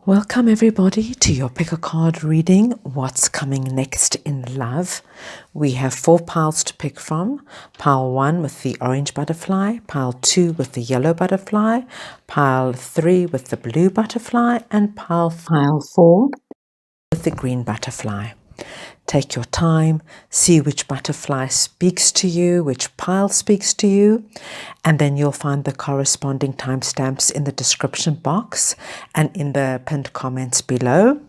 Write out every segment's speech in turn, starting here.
Welcome everybody to your pick a card reading. What's coming next in love? We have 4 piles to pick from. Pile 1 with the orange butterfly, pile 2 with the yellow butterfly, pile 3 with the blue butterfly, and pile 4 with the green butterfly. Take your time, see which butterfly speaks to you, which pile speaks to you, and then you'll find the corresponding timestamps in the description box and in the pinned comments below.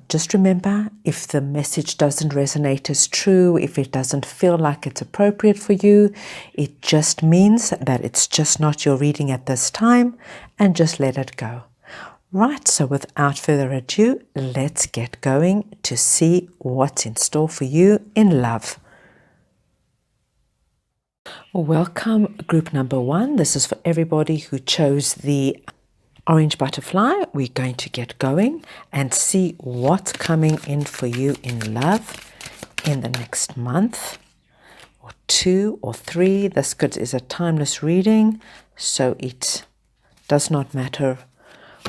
Just remember, if the message doesn't resonate as true, if it doesn't feel like it's appropriate for you, it just means that it's just not your reading at this time, and just let it go. Right, so without further ado, let's get going to see what's in store for you in love. Welcome, group number 1. This is for everybody who chose the orange butterfly. We're going to get going and see what's coming in for you in love in the next month or 2 or 3. This is a timeless reading, so it does not matter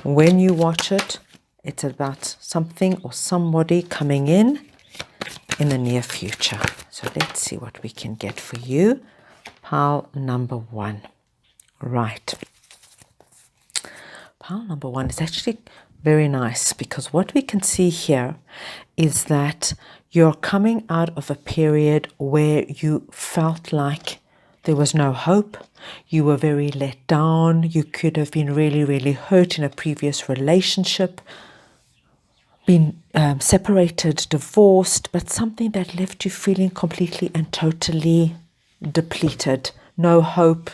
when you watch it. It's about something or somebody coming in the near future. So let's see what we can get for you. Pile number 1. Right. Pile number 1 is actually very nice because what we can see here is that you're coming out of a period where you felt like there was no hope. You were very let down. You could have been really, really hurt in a previous relationship, been separated, divorced, but something that left you feeling completely and totally depleted. No hope.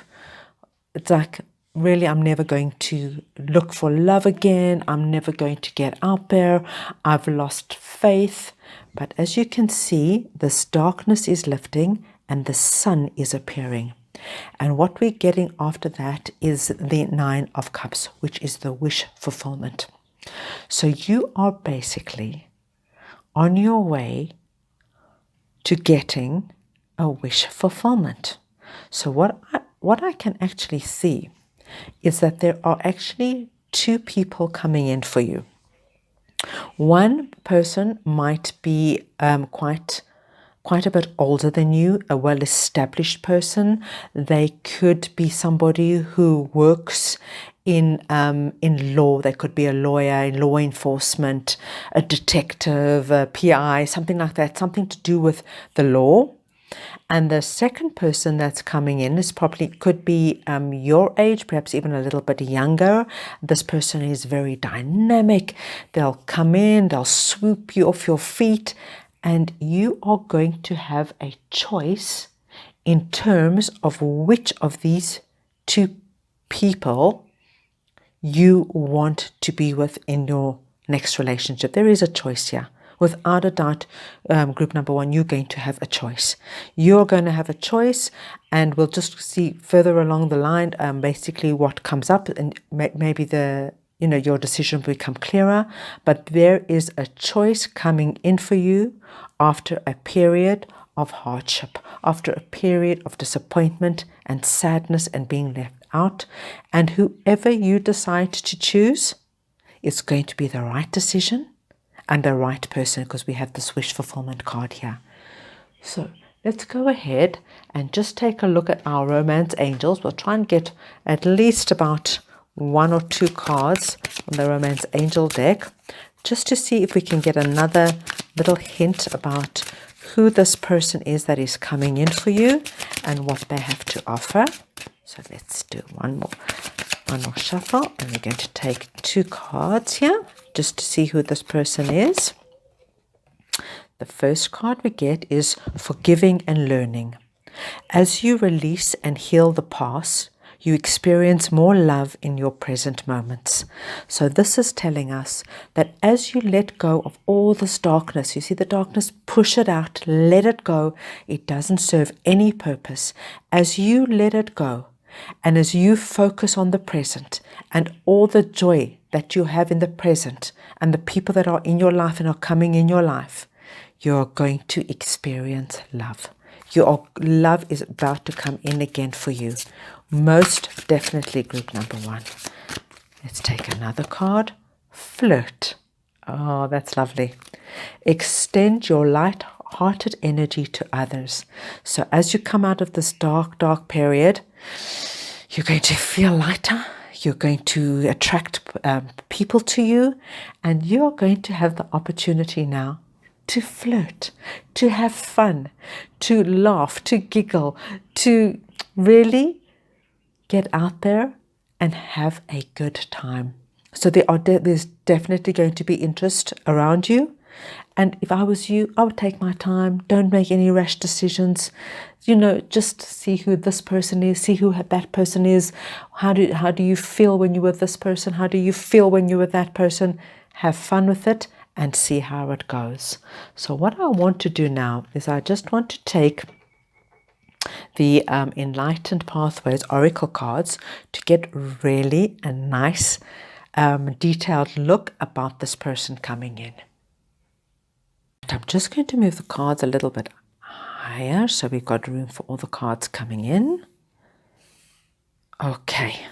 It's like, really, I'm never going to look for love again. I'm never going to get out there. I've lost faith. But as you can see, this darkness is lifting and the sun is appearing. And what we're getting after that is the 9 of Cups, which is the wish fulfillment. So you are basically on your way to getting a wish fulfillment. So what I can actually see is that there are actually 2 people coming in for you. One person might be quite a bit older than you, a well-established person. They could be somebody who works in law. They could be a lawyer in law enforcement, a detective, a PI, something like that, something to do with the law. And the second person that's coming in could be your age, perhaps even a little bit younger. This person is very dynamic. They'll come in, they'll swoop you off your feet, and you are going to have a choice in terms of which of these 2 people you want to be with in your next relationship. There is a choice here. Without a doubt, group number 1, you're going to have a choice. You're going to have a choice, and we'll just see further along the line basically what comes up, and maybe your decision will become clearer. But there is a choice coming in for you after a period of hardship, after a period of disappointment and sadness and being left out. And whoever you decide to choose is going to be the right decision and the right person, because we have this wish fulfillment card here. So let's go ahead and just take a look at our romance angels. We'll try and get at least about 1 or 2 cards on the romance angel deck, just to see if we can get another little hint about who this person is that is coming in for you and what they have to offer. So let's do one more shuffle, and we're going to take 2 cards here just to see who this person is. The first card we get is forgiving and learning. As you release and heal the past, you experience more love in your present moments. So this is telling us that as you let go of all this darkness, you see the darkness, push it out, let it go. It doesn't serve any purpose. As you let it go, and as you focus on the present and all the joy that you have in the present and the people that are in your life and are coming in your life, you're going to experience love. Your love is about to come in again for you. Most definitely, group number 1. Let's take another card. flirt. Oh, that's lovely. Extend your light-hearted energy to others. So as you come out of this dark, dark period, you're going to feel lighter. You're going to attract people to you, and you're going to have the opportunity now to flirt, to have fun, to laugh, to giggle, to really get out there and have a good time. So there's definitely going to be interest around you. And if I was you, I would take my time. Don't make any rash decisions. Just see who this person is, see who that person is. How do you feel when you're with this person? How do you feel when you're with that person? Have fun with it and see how it goes. So what I want to do now is I just want to take the Enlightened Pathways Oracle cards to get really a nice detailed look about this person coming in. I'm just going to move the cards a little bit higher so we've got room for all the cards coming in. Okay,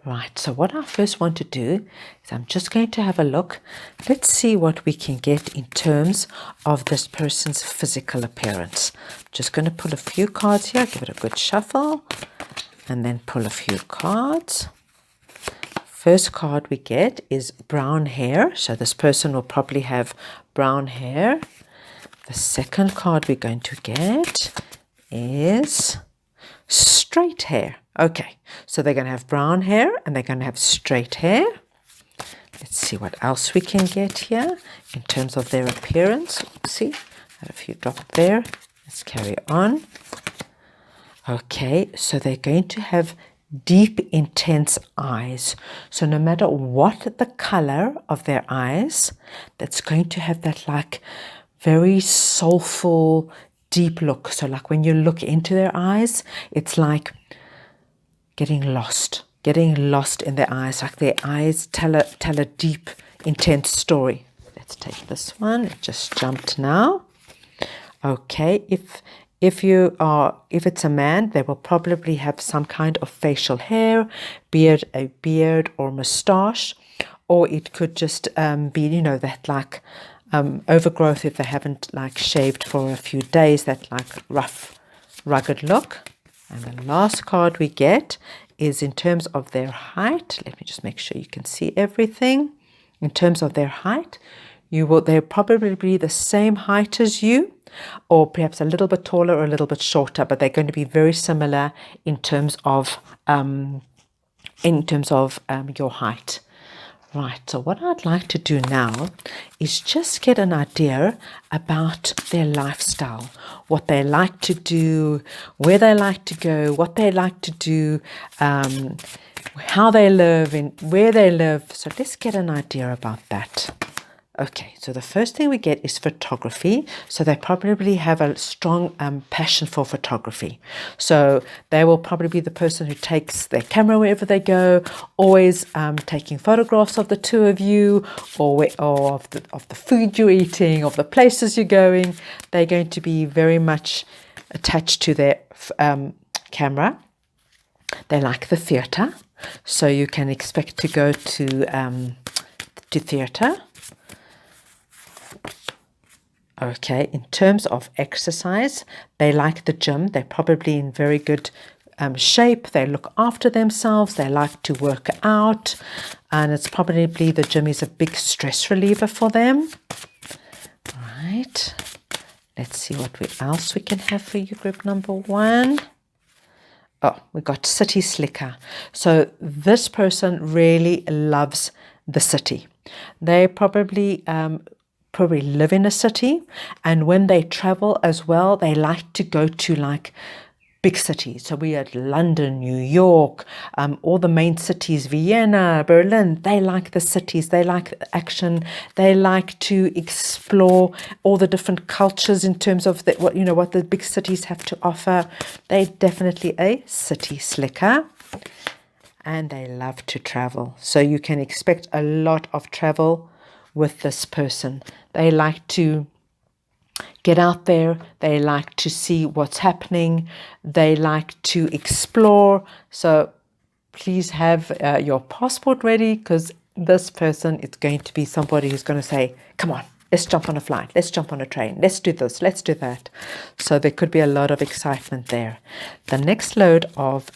right, so what I first want to do is I'm just going to have a look. Let's see what we can get in terms of this person's physical appearance. Just going to pull a few cards here, give it a good shuffle, and then pull a few cards. First card we get is brown hair. So this person will probably have brown hair. The second card we're going to get is straight hair. Okay, so they're going to have brown hair and they're going to have straight hair. Let's see what else we can get here in terms of their appearance. See, I had a few dropped there. Let's carry on. Okay, so they're going to have deep, intense eyes. So no matter what the color of their eyes, that's going to have that like very soulful, deep look. So like when you look into their eyes, it's like getting lost in their eyes. Like their eyes tell a deep, intense story. Let's take this one. It just jumped now. Okay, if it's a man, they will probably have some kind of facial hair, a beard or mustache, or it could just be, that like overgrowth if they haven't like shaved for a few days, that like rough, rugged look. And the last card we get is in terms of their height. Let me just make sure you can see everything. In terms of their height, they'll probably be the same height as you, or perhaps a little bit taller or a little bit shorter, but they're going to be very similar in terms of your height. Right, so what I'd like to do now is just get an idea about their lifestyle, what they like to do, where they like to go, what they like to do, how they live and where they live. So let's get an idea about that. Okay, so the first thing we get is photography. So they probably have a strong passion for photography. So they will probably be the person who takes their camera wherever they go, always taking photographs of the two of you, or of the food you're eating, of the places you're going. They're going to be very much attached to their camera. They like the theatre, so you can expect to go to theatre. Okay, in terms of exercise, they like the gym. They're probably in very good shape. They look after themselves. They like to work out. And it's probably the gym is a big stress reliever for them. Right. Let's see what else we can have for you, group number 1. Oh, we got city slicker. So this person really loves the city. They probably live in a city, and when they travel as well, they like to go to like big cities. So we had London, New York, all the main cities, Vienna, Berlin. They like the cities. They like action. They like to explore all the different cultures in terms of what the big cities have to offer. They're definitely a city slicker, and they love to travel. So you can expect a lot of travel with this person. They like to get out there. They like to see what's happening. They like to explore. So please have your passport ready, because this person is going to be somebody who's going to say, come on, let's jump on a flight, let's jump on a train, let's do this, let's do that. So there could be a lot of excitement there. The next load of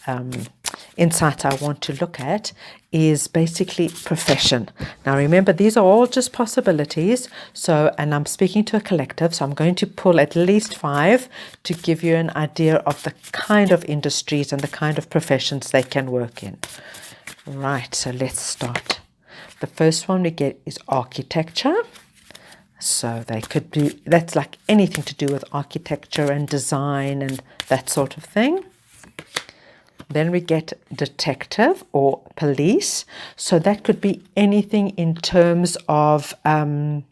insight I want to look at is basically profession. Now remember, these are all just possibilities. So, and I'm speaking to a collective, so I'm going to pull at least 5 to give you an idea of the kind of industries and the kind of professions they can work in. Right, so let's start. The first one we get is architecture. So they could be, that's like anything to do with architecture and design and that sort of thing. Then we get detective or police. So that could be anything in terms of the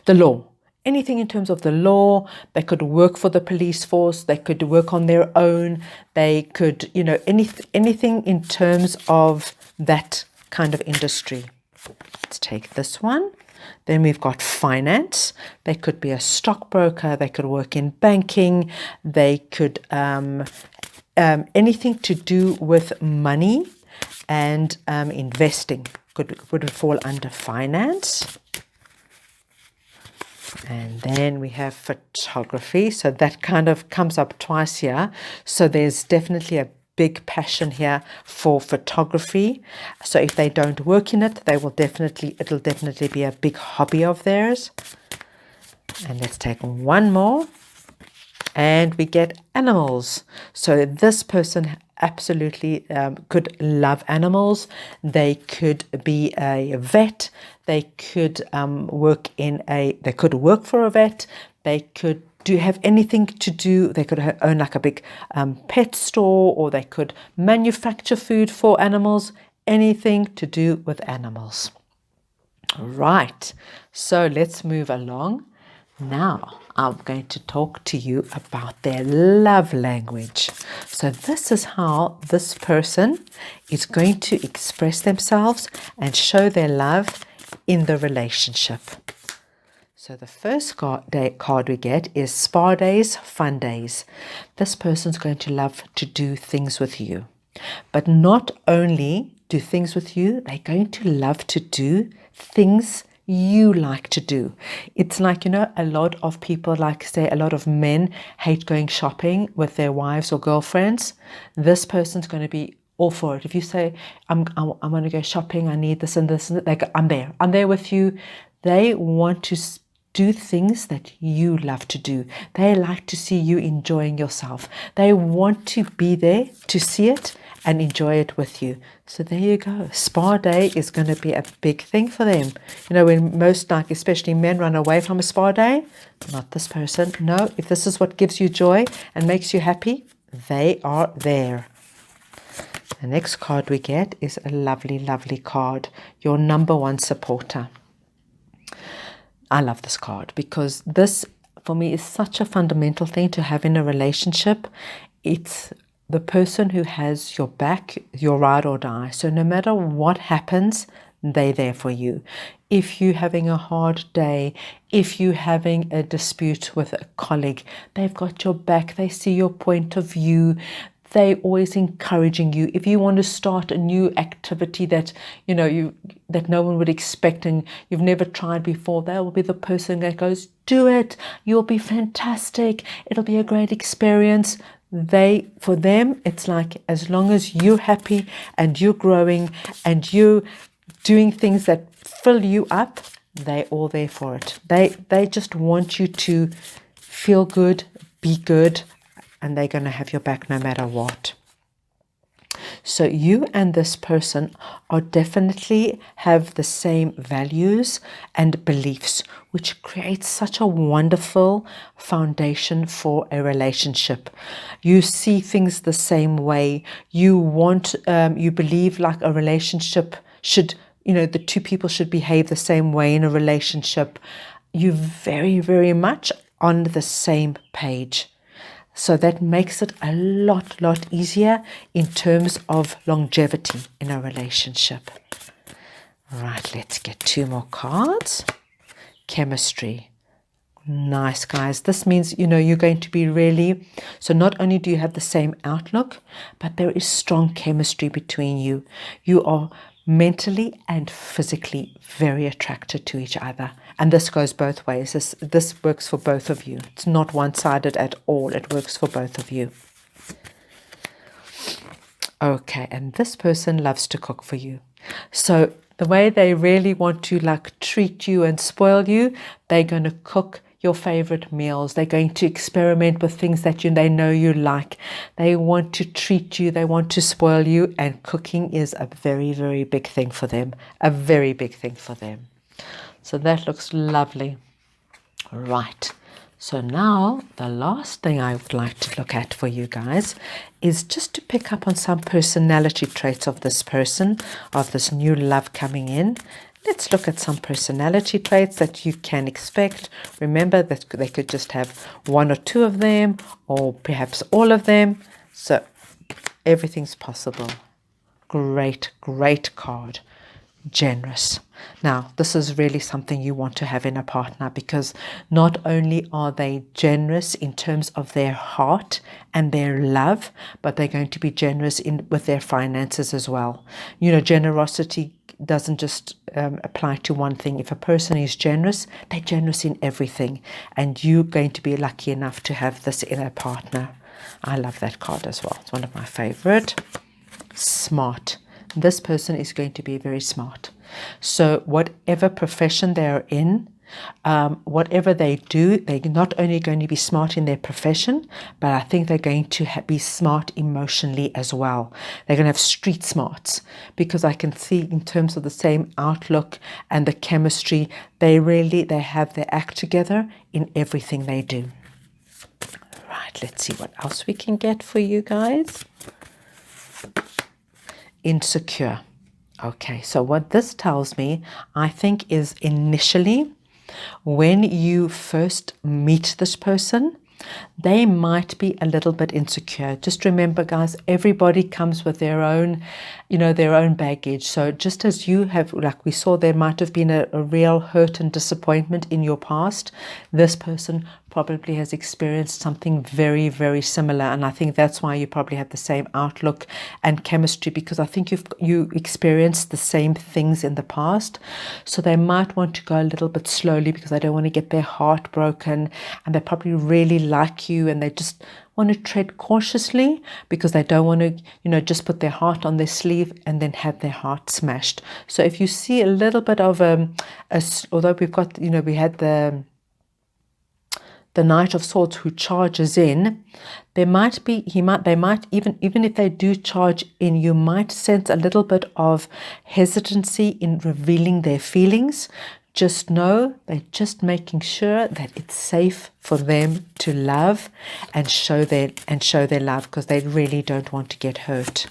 law. Anything in terms of the law. They could work for the police force. They could work on their own. They could, anything in terms of that kind of industry. Let's take this one. Then we've got finance. They could be a stockbroker. They could work in banking. They could anything to do with money and investing would fall under finance. And then we have photography. So that kind of comes up twice here. So there's definitely a big passion here for photography. So if they don't work in it, it'll definitely be a big hobby of theirs. And let's take one more. And we get animals. So this person absolutely could love animals. They could be a vet. They could work for a vet. They could have anything to do. They could own like a big pet store, or they could manufacture food for animals. Anything to do with animals. Right. So let's move along. Now, I'm going to talk to you about their love language. So this is how this person is going to express themselves and show their love in the relationship. So the first card we get is spa days, fun days. This person's going to love to do things with you. But not only do things with you, they're going to love to do things you like to do. It's like, a lot of people, like say a lot of men hate going shopping with their wives or girlfriends. This person's going to be all for it. If you say, I'm going to go shopping, I need this and this, and that, I'm there with you. They want to do things that you love to do. They like to see you enjoying yourself. They want to be there to see it and enjoy it with you. So there you go. Spa day is going to be a big thing for them. When most, especially men, run away from a spa day, not this person. No, if this is what gives you joy and makes you happy, they are there. The next card we get is a lovely, lovely card. Your number one supporter. I love this card because this, for me, is such a fundamental thing to have in a relationship. It's the person who has your back, your ride or die. So no matter what happens, they're there for you. If you're having a hard day, if you're having a dispute with a colleague, they've got your back. They see your point of view. They're always encouraging you. If you want to start a new activity that that no one would expect and you've never tried before, they will be the person that goes, do it. You'll be fantastic. It'll be a great experience. For them, it's like, as long as you're happy and you're growing and you're doing things that fill you up, they're all there for it. They just want you to feel good, be good, and they're going to have your back no matter what. So you and this person are definitely have the same values and beliefs, which creates such a wonderful foundation for a relationship. You see things the same way. You believe like a relationship should, the two people should behave the same way in a relationship. You're very, very much on the same page. So that makes it a lot easier in terms of longevity in a relationship. Right, let's get 2 more cards. Chemistry. Nice, guys. This means, you're going to be really, so not only do you have the same outlook, but there is strong chemistry between you. You are mentally and physically very attracted to each other. And this goes both ways. This works for both of you. It's not one-sided at all. It works for both of you. Okay, and this person loves to cook for you. So the way they really want to like treat you and spoil you, they're going to cook your favorite meals. They're going to experiment with things that they know you like. They want to treat you. They want to spoil you. And cooking is a very, very big thing for them. A very big thing for them. So that looks lovely. Right. So now the last thing I would like to look at for you guys is just to pick up on some personality traits of this person, of this new love coming in. Let's look at some personality traits that you can expect. Remember that they could just have one or two of them, or perhaps all of them. So everything's possible. Great, great card. Generous. Now, this is really something you want to have in a partner, because not only are they generous in terms of their heart and their love, but they're going to be generous with their finances as well. You know, generosity doesn't just apply to one thing. If a person is generous, they're generous in everything, and you're going to be lucky enough to have this in a partner. I love that card as well. It's one of my favorite. Smart. This person is going to be very smart. So whatever profession they are in, whatever they do, they're not only going to be smart in their profession, but I think they're going to be smart emotionally as well. They're going to have street smarts, because I can see in terms of the same outlook and the chemistry, they have their act together in everything they do. Right, let's see what else we can get for you guys. Insecure. Okay, so what this tells me, I think, is initially when you first meet this person, they might be a little bit insecure. Just remember, guys, everybody comes with their own, their own baggage. So just as you have, like we saw, there might have been a real hurt and disappointment in your past, this person probably has experienced something very, very similar. And I think that's why you probably have the same outlook and chemistry, because I think you experienced the same things in the past. So they might want to go a little bit slowly, because they don't want to get their heart broken, and they probably really like you, and they just want to tread cautiously, because they don't want to, just put their heart on their sleeve and then have their heart smashed. So if you see a little bit of although we've got, we had the Knight of Swords who charges in, they might even if they do charge in, you might sense a little bit of hesitancy in revealing their feelings. Just know they're just making sure that it's safe for them to love and show their love, because they really don't want to get hurt.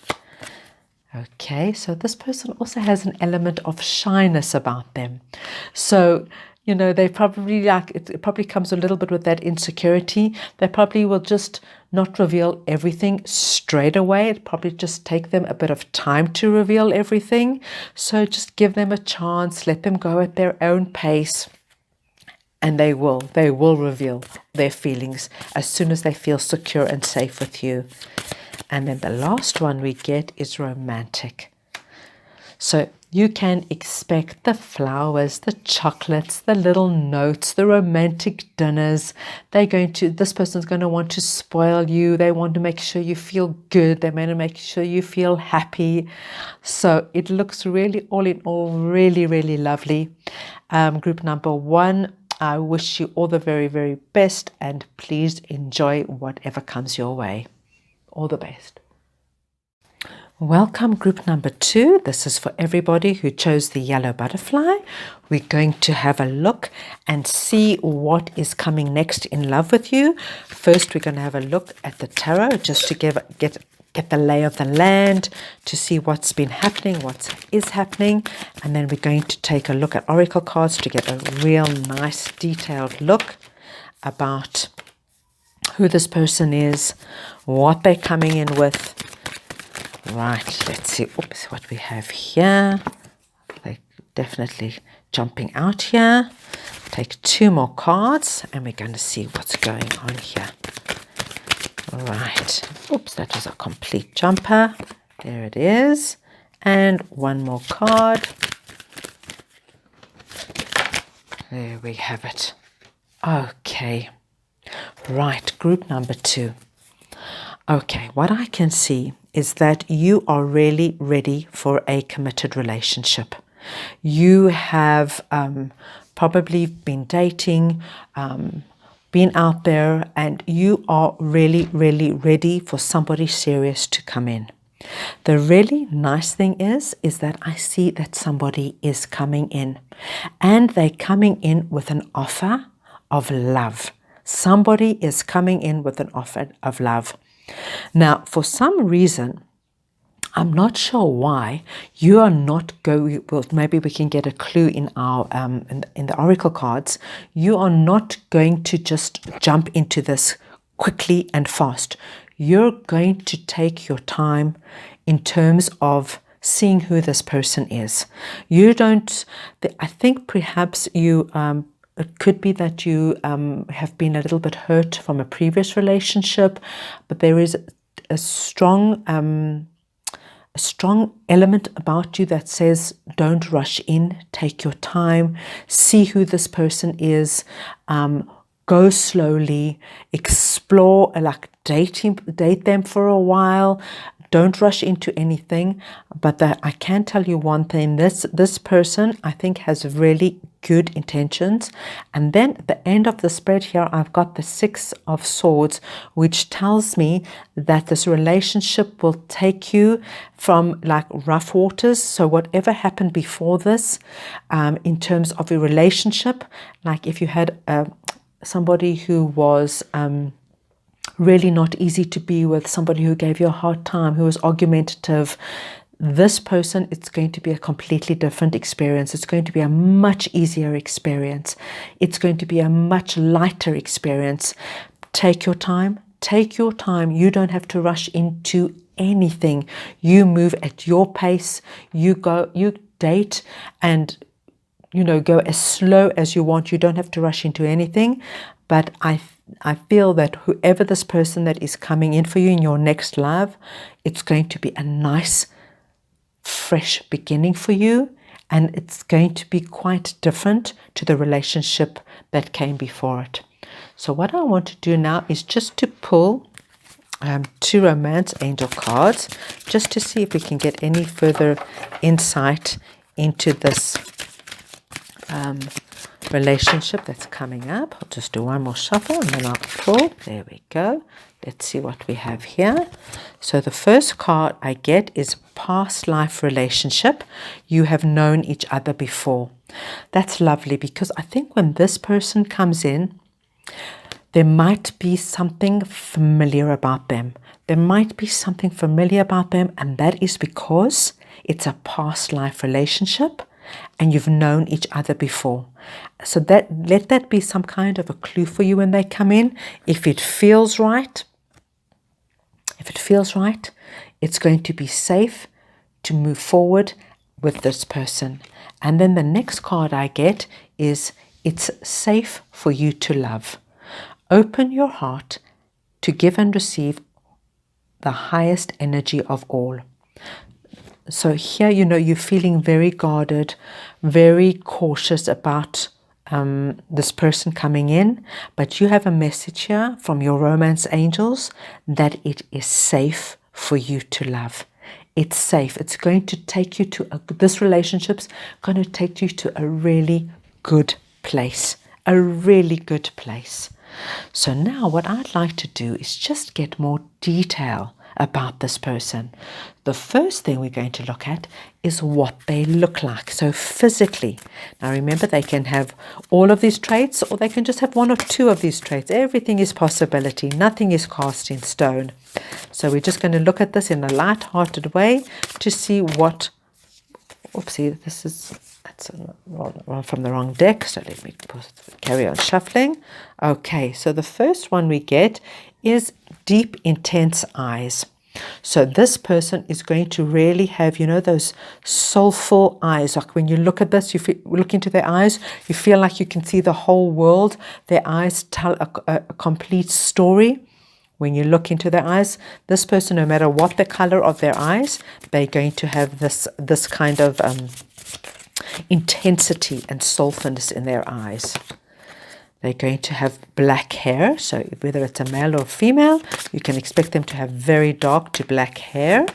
Okay, so this person also has an element of shyness about them. So they probably it probably comes a little bit with that insecurity. They probably will just not reveal everything straight away. It probably just take them a bit of time to reveal everything. So just give them a chance, let them go at their own pace, and they will reveal their feelings as soon as they feel secure and safe with you. And then the last one we get is romantic. So you can expect the flowers, the chocolates, the little notes, the romantic dinners. This person's going to want to spoil you. They want to make sure you feel good. They want to make sure you feel happy. So it looks really, all in all, really, really lovely. Group number 1, I wish you all the very, very best, and please enjoy whatever comes your way. All the best. Welcome, group number 2. This is for everybody who chose the yellow butterfly. We're going to have a look and see what is coming next in love with you. First, we're going to have a look at the tarot, just to get the lay of the land, to see what's been happening, what is happening. And then we're going to take a look at oracle cards to get a real nice detailed look about who this person is, what they're coming in with. Right, let's see what we have here. They're definitely jumping out here. Take 2 more cards, and we're going to see what's going on here. Right, that was a complete jumper. There it is. And one more card. There we have it. Okay. Right, group number 2. Okay, what I can see is that you are really ready for a committed relationship. You have probably been dating, been out there, and you are really, really ready for somebody serious to come in. The really nice thing is that I see that somebody is coming in, and they're coming in with an offer of love. Somebody is coming in with an offer of love. Now, for some reason, I'm not sure why you are not going. Well, maybe we can get a clue in our in the oracle cards. You are not going to just jump into this quickly and fast. You're going to take your time in terms of seeing who this person is. You don't. I think perhaps you. It could be that you have been a little bit hurt from a previous relationship, but there is a strong element about you that says don't rush in, take your time, see who this person is, go slowly, explore, like date them for a while. Don't rush into anything, but I can tell you one thing. This person, I think, has really good intentions. And then at the end of the spread here, I've got the 6 of Swords, which tells me that this relationship will take you from like rough waters. So whatever happened before this, in terms of a relationship, like if you had somebody who was really not easy to be with, somebody who gave you a hard time, who was argumentative, this person, it's going to be a completely different experience. It's going to be a much easier experience. It's going to be a much lighter experience. Take your time. Take your time. You don't have to rush into anything. You move at your pace. You date and, go as slow as you want. You don't have to rush into anything. But I feel that whoever this person that is coming in for you in your next love, it's going to be a nice, fresh beginning for you, and it's going to be quite different to the relationship that came before it. So what I want to do now is just to pull 2 romance angel cards, just to see if we can get any further insight into this relationship that's coming up. I'll just do one more shuffle and then I'll pull. There we go. Let's see what we have here. So the first card I get is past life relationship. You have known each other before. That's lovely, because I think when this person comes in, there might be something familiar about them. There might be something familiar about them, and that is because it's a past life relationship and you've known each other before. So let that be some kind of a clue for you when they come in. If it feels right, it's going to be safe to move forward with this person. And then the next card I get is it's safe for you to love. Open your heart to give and receive the highest energy of all. So here, you're feeling very guarded, very cautious about this person coming in, but you have a message here from your romance angels that it is safe for you to love. It's safe. It's going to take you to this relationship's going to take you to a really good place, a really good place. So now what I'd like to do is just get more detail about this person. The first thing we're going to look at is what they look like. So physically. Now remember, they can have all of these traits, or they can just have 1 or 2 of these traits. Everything is possibility. Nothing is cast in stone. So we're just going to look at this in a light-hearted way to see what... Oopsie, that's one from the wrong deck. So let me carry on shuffling. Okay, so the first one we get is deep, intense eyes. So this person is going to really have, those soulful eyes. Like when you look at this, look into their eyes, you feel like you can see the whole world. Their eyes tell a complete story. when you look into their eyes, this person, no matter what the color of their eyes, they're going to have this kind of intensity and soulfulness in their eyes. They're going to have black hair, so whether it's a male or female, you can expect them to have very dark to black hair.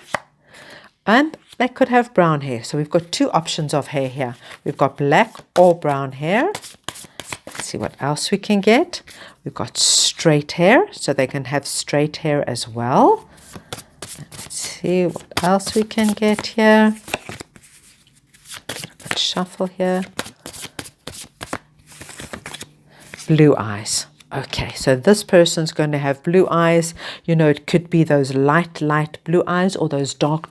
And they could have brown hair. So we've got two options of hair here. We've got black or brown hair. Let's see what else we can get. We've got straight hair, so they can have straight hair as well. Let's see what else we can get here. Let's shuffle here. Blue eyes. Okay, so this person's going to have blue eyes. You know, it could be those light blue eyes or those dark,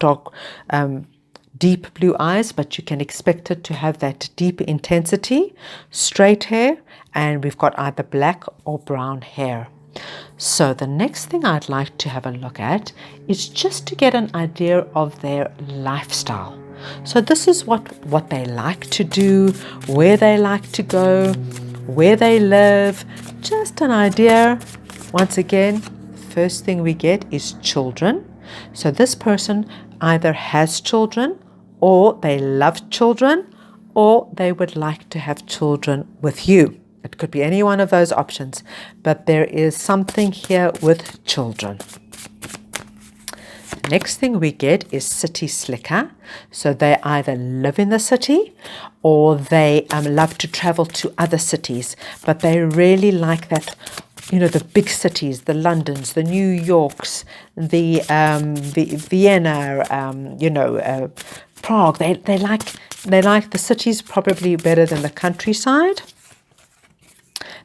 deep blue eyes, but you can expect it to have that deep intensity, straight hair, and we've got either black or brown hair. So the next thing I'd like to have a look at is just to get an idea of their lifestyle. So this is what they like to do, where they like to go, where they live, just an idea. Once again, first thing we get is children. So this person either has children, or they love children, or they would like to have children with you. It could be any one of those options, but there is something here with children. Next thing we get is city slicker. So they either live in the city or they love to travel to other cities, but they really like that, you know, the big cities, the Londons, the New Yorks, the Vienna, Prague. They like the cities probably better than the countryside.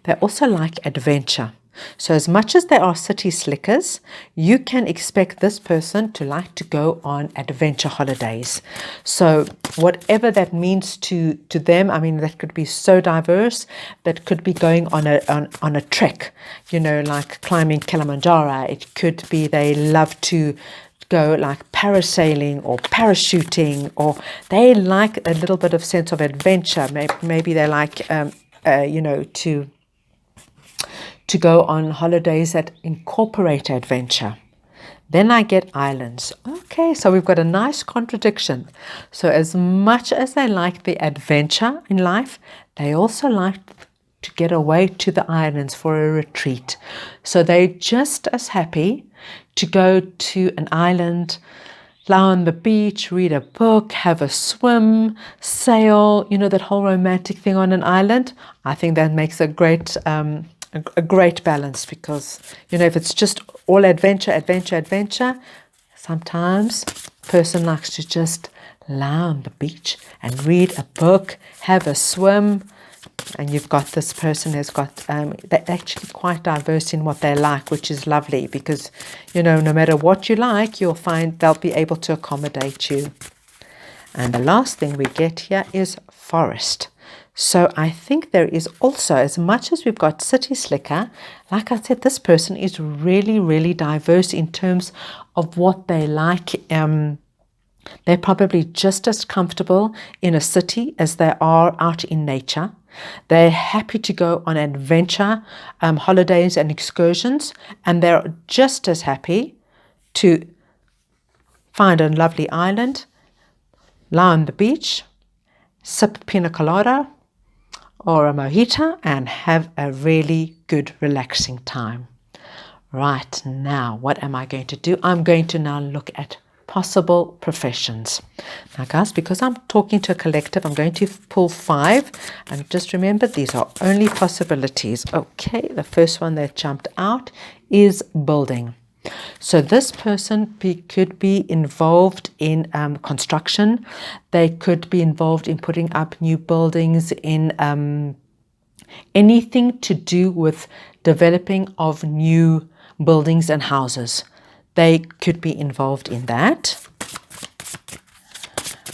They also like adventure. So as much as they are city slickers, you can expect this person to like to go on adventure holidays. So whatever that means to them, I mean, that could be so diverse. That could be going on a trek, you know, like climbing Kilimanjaro. It could be they love to go like parasailing or parachuting, or they like a little bit of sense of adventure. Maybe they like, to go on holidays that incorporate adventure. Then I get islands. Okay, so we've got a nice contradiction. So as much as they like the adventure in life, they also like to get away to the islands for a retreat. So they're just as happy to go to an island, lie on the beach, read a book, have a swim, sail, you know, that whole romantic thing on an island. I think that makes a great balance, because, you know, if it's just all adventure, sometimes a person likes to just lie on the beach and read a book, have a swim. And you've got this person who's got, they're actually quite diverse in what they like, which is lovely, because, you know, no matter what you like, you'll find they'll be able to accommodate you. And the last thing we get here is forest. So I think there is also, as much as we've got city slicker, like I said, this person is really, really diverse in terms of what they like. They're probably just as comfortable in a city as they are out in nature. They're happy to go on adventure, holidays and excursions, and they're just as happy to find a lovely island, lie on the beach, sip pina colada or a mojito, and have a really good relaxing time. Right, now what am I going to do? I'm going to now look at possible professions. Now guys, because I'm talking to a collective, I'm going to pull 5, and just remember these are only possibilities. Okay, the first one that jumped out is building. So this person could be involved in construction. They could be involved in putting up new buildings, in anything to do with developing of new buildings and houses. They could be involved in that.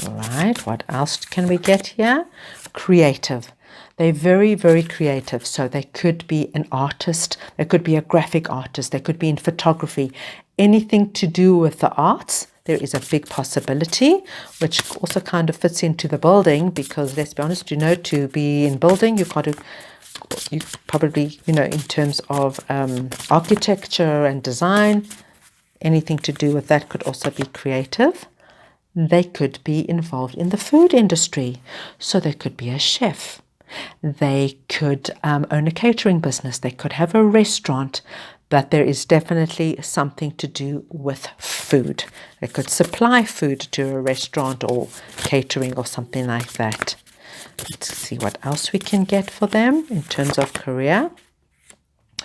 All right, what else can we get here? Creative. They're very, very creative. So they could be an artist. They could be a graphic artist. They could be in photography. Anything to do with the arts, there is a big possibility, which also kind of fits into the building, because let's be honest, you know, to be in building, you've got to you probably, in terms of architecture and design, anything to do with that could also be creative. They could be involved in the food industry. So they could be a chef. They could own a catering business. They could have a restaurant. But there is definitely something to do with food. They could supply food to a restaurant or catering or something like that. Let's see what else we can get for them in terms of career.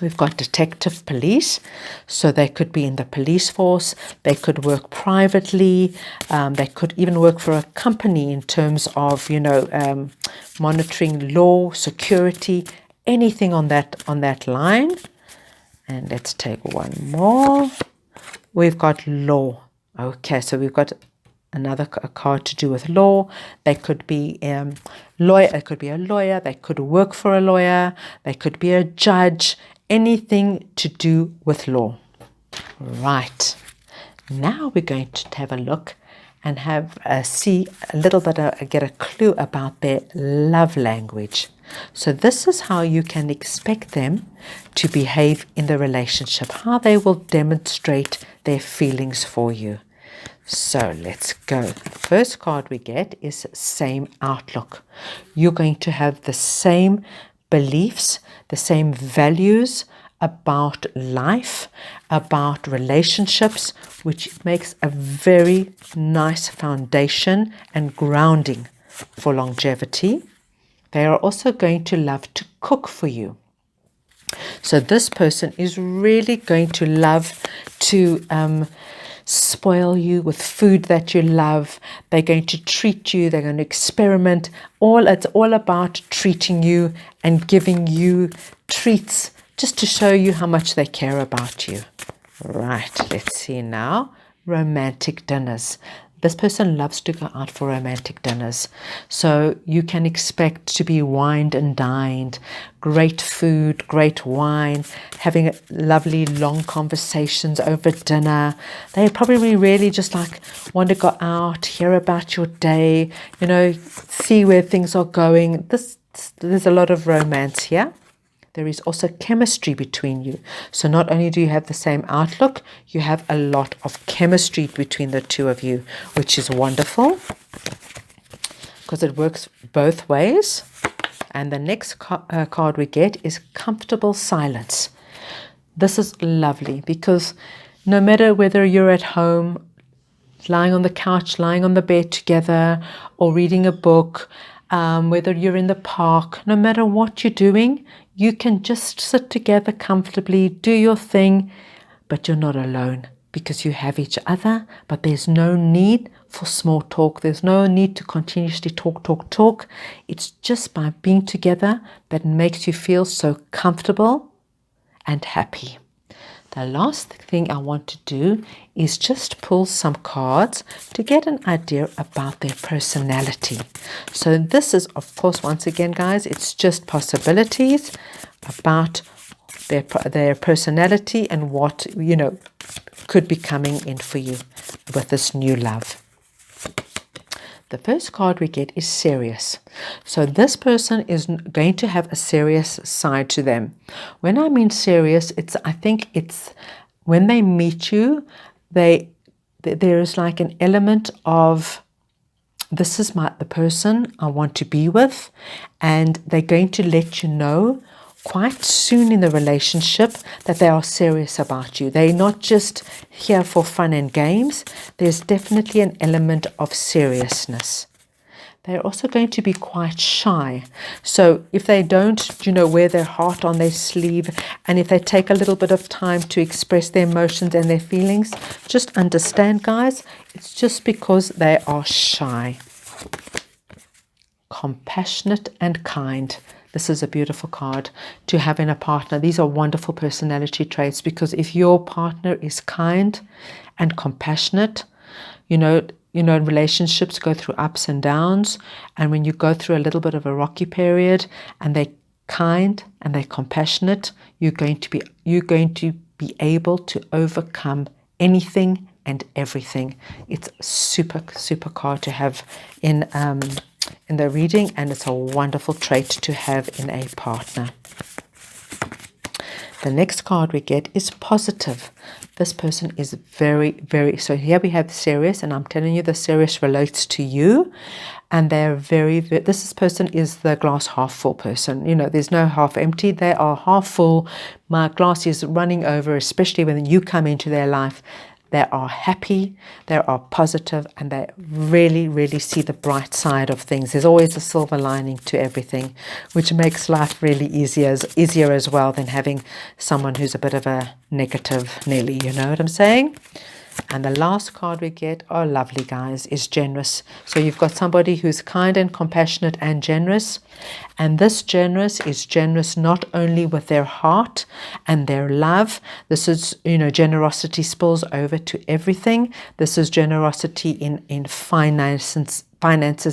We've got detective police, so they could be in the police force, they could work privately, they could even work for a company in terms of, monitoring law, security, anything on that line. And let's take one more. We've got law. Okay, so we've got a card to do with law. They could be lawyer. It could be a lawyer. They could work for a lawyer. They could be a judge. Anything to do with law. Right. Now we're going to have a look and see a little bit, get a clue about their love language. So this is how you can expect them to behave in the relationship, how they will demonstrate their feelings for you. So let's go. The first card we get is same outlook. You're going to have the same beliefs, the same values about life, about relationships, which makes a very nice foundation and grounding for longevity. They are also going to love to cook for you. So this person is really going to love to spoil you with food that you love. They're going to treat you. They're going to experiment. It's all about treating you and giving you treats just to show you how much they care about you. Right, let's see now. Romantic dinners. This person loves to go out for romantic dinners. So you can expect to be wined and dined, great food, great wine, having lovely long conversations over dinner. They probably really just want to go out, hear about your day, see where things are going. There's a lot of romance here. There is also chemistry between you. So not only do you have the same outlook, you have a lot of chemistry between the two of you, which is wonderful because it works both ways. And the next card we get is comfortable silence. This is lovely because no matter whether you're at home, lying on the couch, lying on the bed together, or reading a book, whether you're in the park, no matter what you're doing, you can just sit together comfortably, do your thing, but you're not alone because you have each other. But there's no need for small talk. There's no need to continuously talk. It's just by being together that makes you feel so comfortable and happy. The last thing I want to do is just pull some cards to get an idea about their personality. So this is, of course, once again, guys, it's just possibilities about their personality and what, could be coming in for you with this new love. The first card we get is serious. So this person is going to have a serious side to them. When I mean serious, I think it's when they meet you, there is like an element of, this is the person I want to be with, and they're going to let you know quite soon in the relationship that they are serious about you. They're not just here for fun and games. There's definitely an element of seriousness. They're also going to be quite shy. So if they don't, wear their heart on their sleeve, and if they take a little bit of time to express their emotions and their feelings, just understand, guys, it's just because they are shy. Compassionate and kind. This is a beautiful card to have in a partner. These are wonderful personality traits because if your partner is kind and compassionate, relationships go through ups and downs. And when you go through a little bit of a rocky period and they're kind and they're compassionate, you're going to be able to overcome anything and everything. It's super, super card to have in in the reading, and it's a wonderful trait to have in a partner. The next card we get is positive. This person is very, very, so here we have serious, and I'm telling you the serious relates to you. And they're very, this person is the glass half full person. You know, there's no half empty. They are half full. My glass is running over, especially when you come into their life. They are happy, they are positive, and they really, really see the bright side of things. There's always a silver lining to everything, which makes life really easier as well than having someone who's a bit of a negative Nelly, you know what I'm saying? And the last card we get, oh lovely guys, is generous. So you've got somebody who's kind and compassionate and generous. And this generous is generous not only with their heart and their love. This is, you know, generosity spills over to everything. This is generosity in finances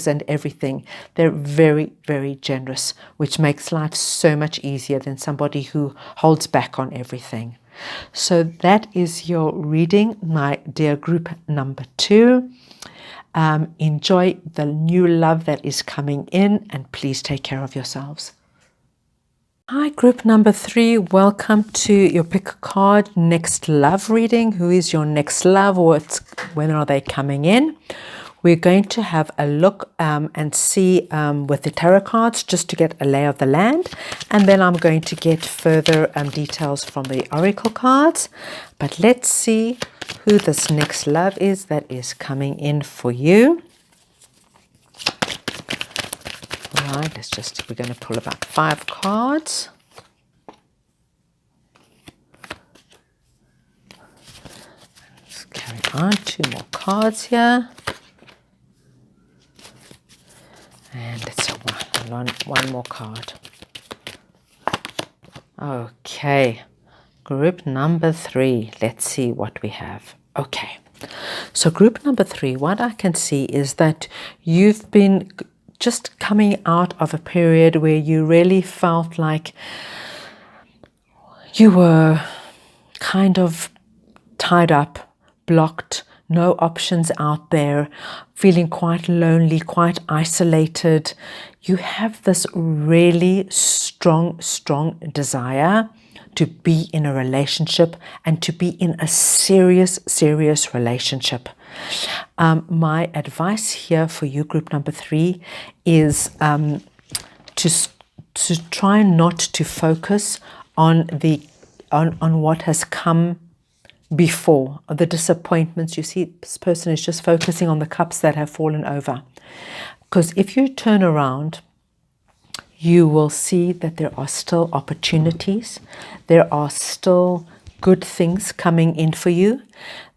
and everything. They're very, very generous, which makes life so much easier than somebody who holds back on everything. So that is your reading, my dear group number 2. Enjoy the new love that is coming in, and please take care of yourselves. Hi, group number 3. Welcome to your pick a card next love reading. Who is your next love? When are they coming in? We're going to have a look and see with the tarot cards just to get a lay of the land. And then I'm going to get further details from the oracle cards. But let's see who this next love is that is coming in for you. All right, we're going to pull about 5 cards. Let's carry on. 2 more cards here. And let's one more card. Okay, group number 3. Let's see what we have. Okay, so group number 3, what I can see is that you've been just coming out of a period where you really felt like you were kind of tied up, blocked, no options out there, feeling quite lonely, quite isolated. You have this really strong desire to be in a relationship and to be in a serious relationship. My advice here for you, group number 3, is to try not to focus on what has come before, the disappointments. You see, this person is just focusing on the cups that have fallen over. Because if you turn around, you will see that there are still opportunities. There are still good things coming in for you.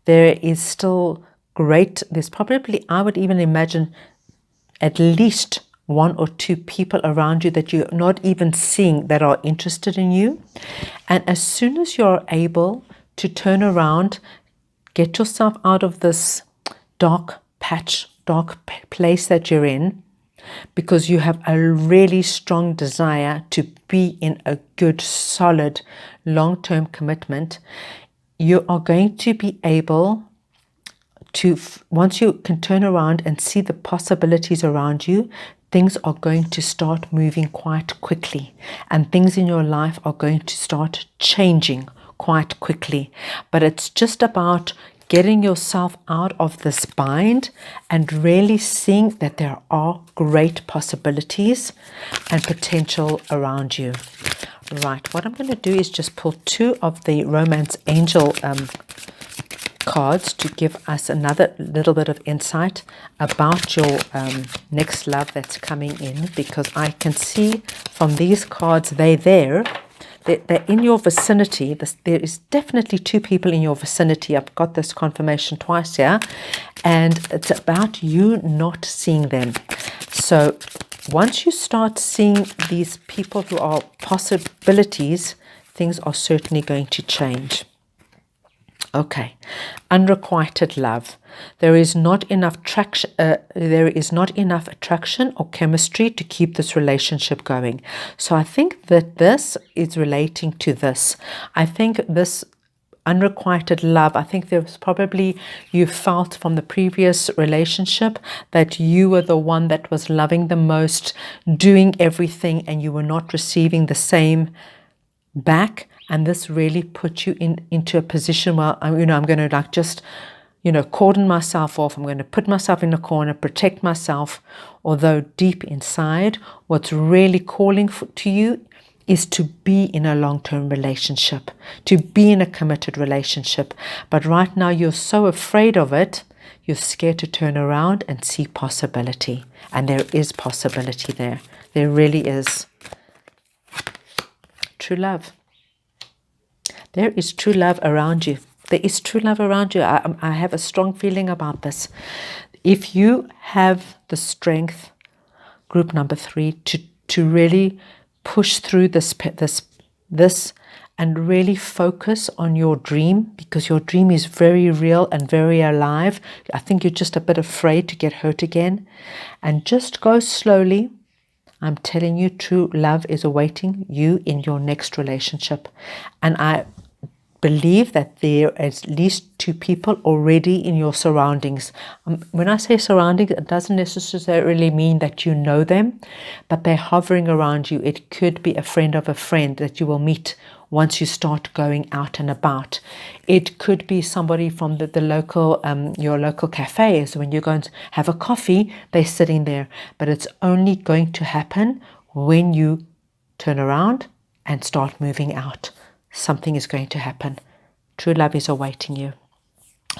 There is still there's probably, I would even imagine, at least 1 or 2 people around you that you're not even seeing that are interested in you. And as soon as you're able to turn around, get yourself out of this dark place that you're in, because you have a really strong desire to be in a good, solid, long-term commitment, you are going to be able to, once you can turn around and see the possibilities around you, things are going to start moving quite quickly, and things in your life are going to start changing quite quickly. But it's just about getting yourself out of this bind and really seeing that there are great possibilities and potential around you. Right, what I'm going to do is just pull 2 of the Romance Angel cards to give us another little bit of insight about your next love that's coming in, because I can see from these cards they're in your vicinity. There is definitely 2 people in your vicinity. I've got this confirmation twice here, and it's about you not seeing them. So once you start seeing these people who are possibilities, things are certainly going to change. Okay, unrequited love. There is not enough attraction or chemistry to keep this relationship going. So I think that this is relating to this. I think this unrequited love. I think there was probably, you felt from the previous relationship that you were the one that was loving the most, doing everything, and you were not receiving the same back. And this really put you into a position where, I'm going to like just, cordon myself off. I'm going to put myself in a corner, protect myself. Although deep inside, what's really calling to you is to be in a long-term relationship, to be in a committed relationship. But right now you're so afraid of it, you're scared to turn around and see possibility. And there is possibility there. There really is. True love. There is true love around you. There is true love around you. I have a strong feeling about this. If you have the strength, group number 3, to really push through this and really focus on your dream, because your dream is very real and very alive. I think you're just a bit afraid to get hurt again. And just go slowly. I'm telling you, true love is awaiting you in your next relationship. And I believe that there are at least 2 people already in your surroundings. When I say surroundings, it doesn't necessarily mean that you know them, but they're hovering around you. It could be a friend of a friend that you will meet once you start going out and about. It could be somebody from the local, your local cafe. So when you're going to have a coffee, they're sitting there. But it's only going to happen when you turn around and start moving out. Something is going to happen. True love is awaiting you.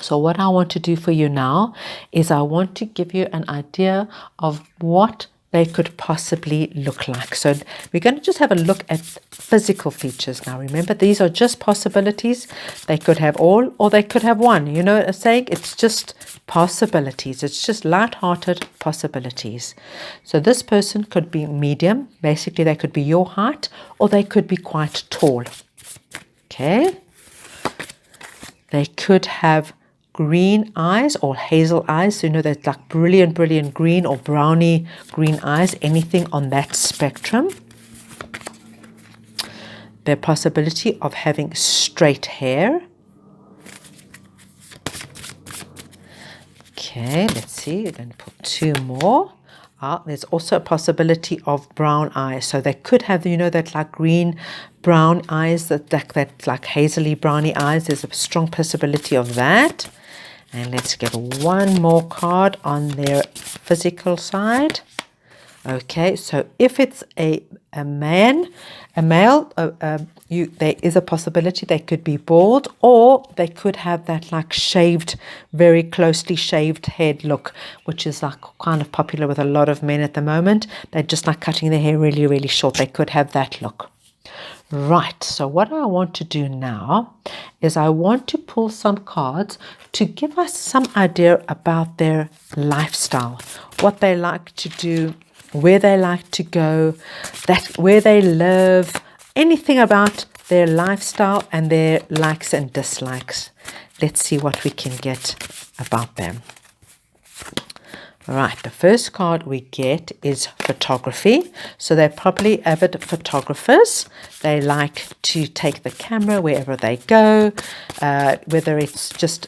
So what I want to do for you now is I want to give you an idea of what they could possibly look like. So we're going to just have a look at physical features now. Remember, these are just possibilities. They could have all or they could have one. You know what I'm saying? It's just possibilities. It's just light-hearted possibilities. So this person could be medium. Basically, they could be your height, or they could be quite tall. Okay. They could have green eyes or hazel eyes. So, that's like brilliant green or brownie green eyes, anything on that spectrum. The possibility of having straight hair. Okay, let's see. We're going to put 2 more. There's also a possibility of brown eyes. So they could have, that like green, brown eyes, that like hazily browny eyes. There's a strong possibility of that. And let's get one more card on their physical side. Okay, so if it's a male, there is a possibility they could be bald, or they could have that like shaved, very closely shaved head look, which is like kind of popular with a lot of men at the moment. They're just like cutting their hair really short. They could have that look. Right, so what I want to do now is I want to pull some cards to give us some idea about their lifestyle, what they like to do, where they like to go, where they live, anything about their lifestyle and their likes and dislikes. Let's see what we can get about them. All right, the first card we get is photography. So they're probably avid photographers. They like to take the camera wherever they go, whether it's just,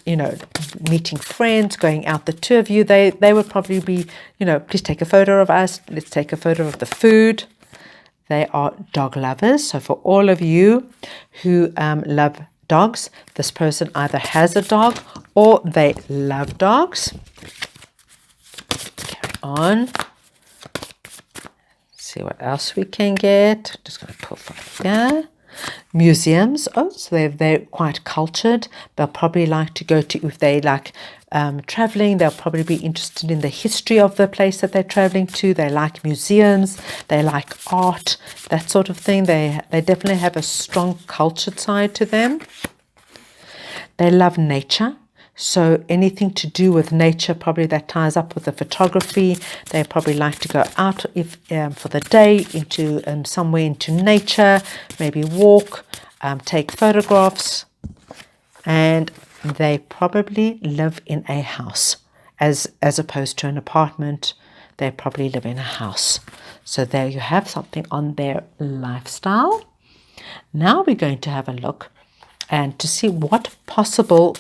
meeting friends, going out, the 2 of you, they would probably be, please take a photo of us. Let's take a photo of the food. They are dog lovers. So for all of you who love dogs, this person either has a dog or they love dogs. On. See what else we can get. Just going to pull from here. Museums. Oh, so they're quite cultured. They'll probably like to go to, if they like traveling, they'll probably be interested in the history of the place that they're traveling to. They like museums. They like art, that sort of thing. They definitely have a strong cultured side to them. They love nature. So anything to do with nature, probably that ties up with the photography. They probably like to go out for the day into somewhere into nature, maybe walk, take photographs, and they probably live in a house as opposed to an apartment. They probably live in a house. So there you have something on their lifestyle. Now we're going to have a look and to see what possible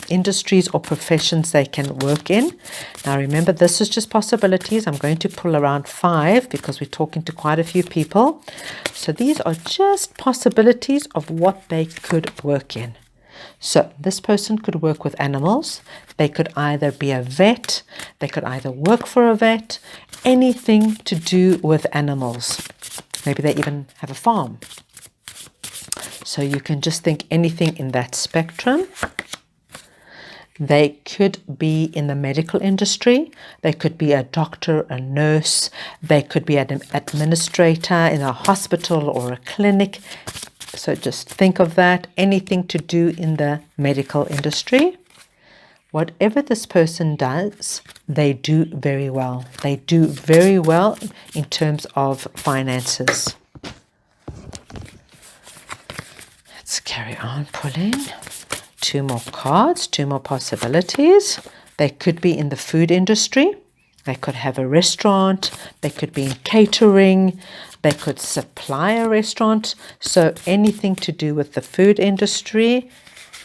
industries or professions they can work in. Now remember, this is just possibilities. I'm going to pull around 5 because we're talking to quite a few people. So these are just possibilities of what they could work in. So this person could work with animals. They could either be a vet, they could either work for a vet, anything to do with animals. Maybe they even have a farm. So you can just think anything in that spectrum. They could be in the medical industry. They could be a doctor, a nurse. They could be an administrator in a hospital or a clinic. So just think of that, anything to do in the medical industry. Whatever this person does, they do very well. They do very well in terms of finances. Let's carry on pulling. 2 more cards, 2 more possibilities. They could be in the food industry. They could have a restaurant. They could be in catering. They could supply a restaurant. So anything to do with the food industry.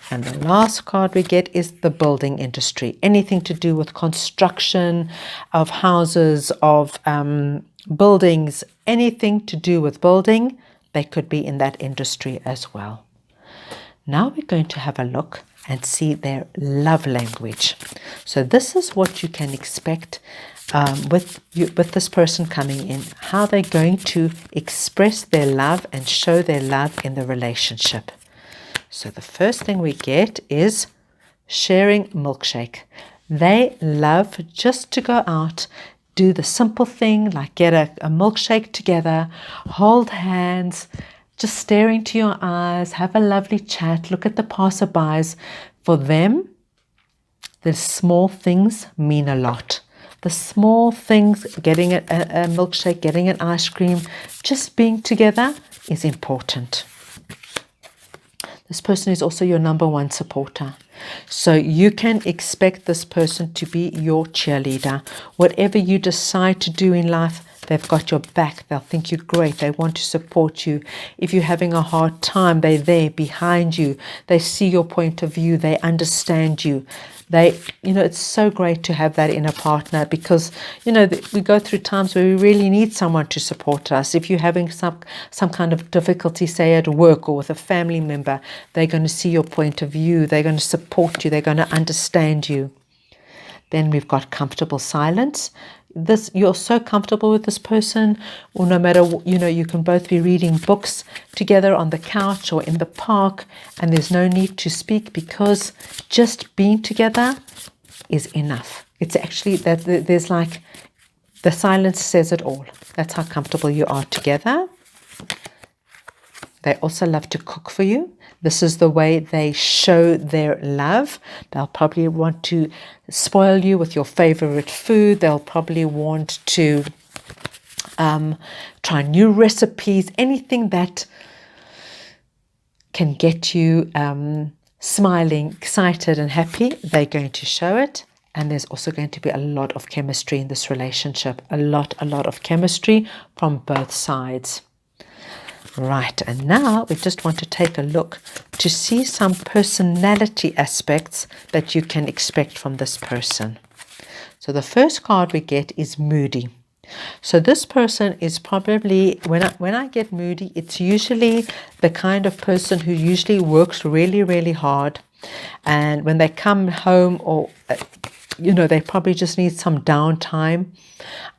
And the last card we get is the building industry. Anything to do with construction of houses, of buildings, anything to do with building, they could be in that industry as well. Now we're going to have a look and see their love language. So this is what you can expect with this person coming in, how they're going to express their love and show their love in the relationship. So the first thing we get is sharing milkshake. They love just to go out, do the simple thing like get a milkshake together, hold hands, just stare into your eyes, have a lovely chat, look at the passerbys. For them, the small things mean a lot. The small things, getting a milkshake, getting an ice cream, just being together is important. This person is also your number 1 supporter. So you can expect this person to be your cheerleader. Whatever you decide to do in life, they've got your back. They'll think you're great. They want to support you. If you're having a hard time, they're there behind you. They see your point of view. They understand you. It's so great to have that in a partner because, we go through times where we really need someone to support us. If you're having some kind of difficulty, say at work or with a family member, they're going to see your point of view. They're going to support you. They're going to understand you. Then we've got comfortable silence. You're so comfortable with this person, or no matter, you can both be reading books together on the couch or in the park, and there's no need to speak because just being together is enough. It's actually that there's like the silence says it all. That's how comfortable you are together. They also love to cook for you. This is the way they show their love. They'll probably want to spoil you with your favorite food. They'll probably want to try new recipes, anything that can get you smiling, excited and happy. They're going to show it. And there's also going to be a lot of chemistry in this relationship. A lot of chemistry from both sides. Right, and now we just want to take a look to see some personality aspects that you can expect from this person. So the first card we get is moody. So this person is probably, when I get moody, it's usually the kind of person who usually works really, really hard. And when they come home or they probably just need some downtime.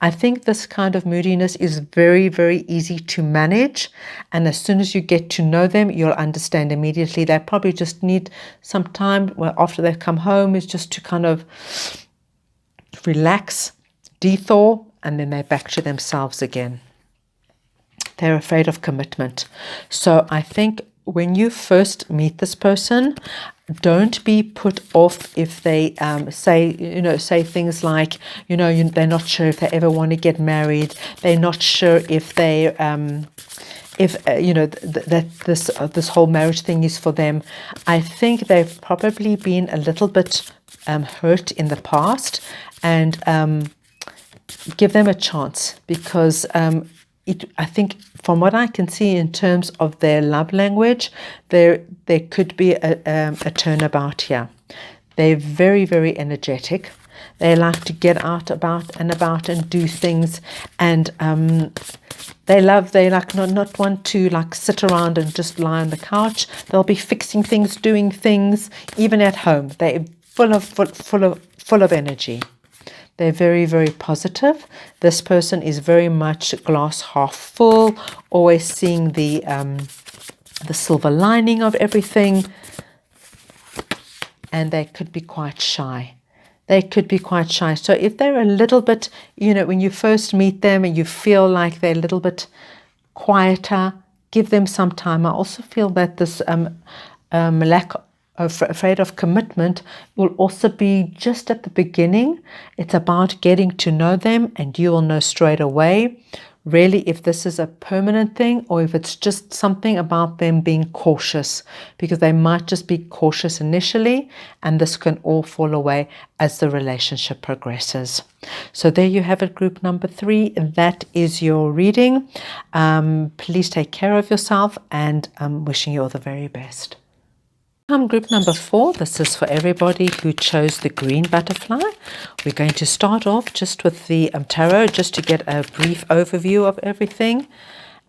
I think this kind of moodiness is very, very easy to manage. And as soon as you get to know them, you'll understand immediately. They probably just need some time after they've come home is just to kind of relax, de-thaw, and then they're back to themselves again. They're afraid of commitment. So I think when you first meet this person, don't be put off if they say things like, they're not sure if they ever want to get married. They're not sure if they, that this whole marriage thing is for them. I think they've probably been a little bit hurt in the past, and give them a chance because I think from what I can see in terms of their love language, there could be a turnabout here. They're very, very energetic. They like to get out about and do things, and they like not want to like sit around and just lie on the couch. They'll be fixing things, doing things, even at home. They're full of energy. They're very, very positive. This person is very much glass half full, always seeing the silver lining of everything. And they could be quite shy. They could be quite shy. So if they're a little bit, when you first meet them and you feel like they're a little bit quieter, give them some time. I also feel that this lack of afraid of commitment will also be just at the beginning. It's about getting to know them, and you will know straight away really if this is a permanent thing or if it's just something about them being cautious, because they might just be cautious initially, and this can all fall away as the relationship progresses. So there you have it, group number 3. That is your reading. Please take care of yourself, and I'm wishing you all the very best. Group number 4, this is for everybody who chose the green butterfly. We're going to start off just with the tarot, just to get a brief overview of everything.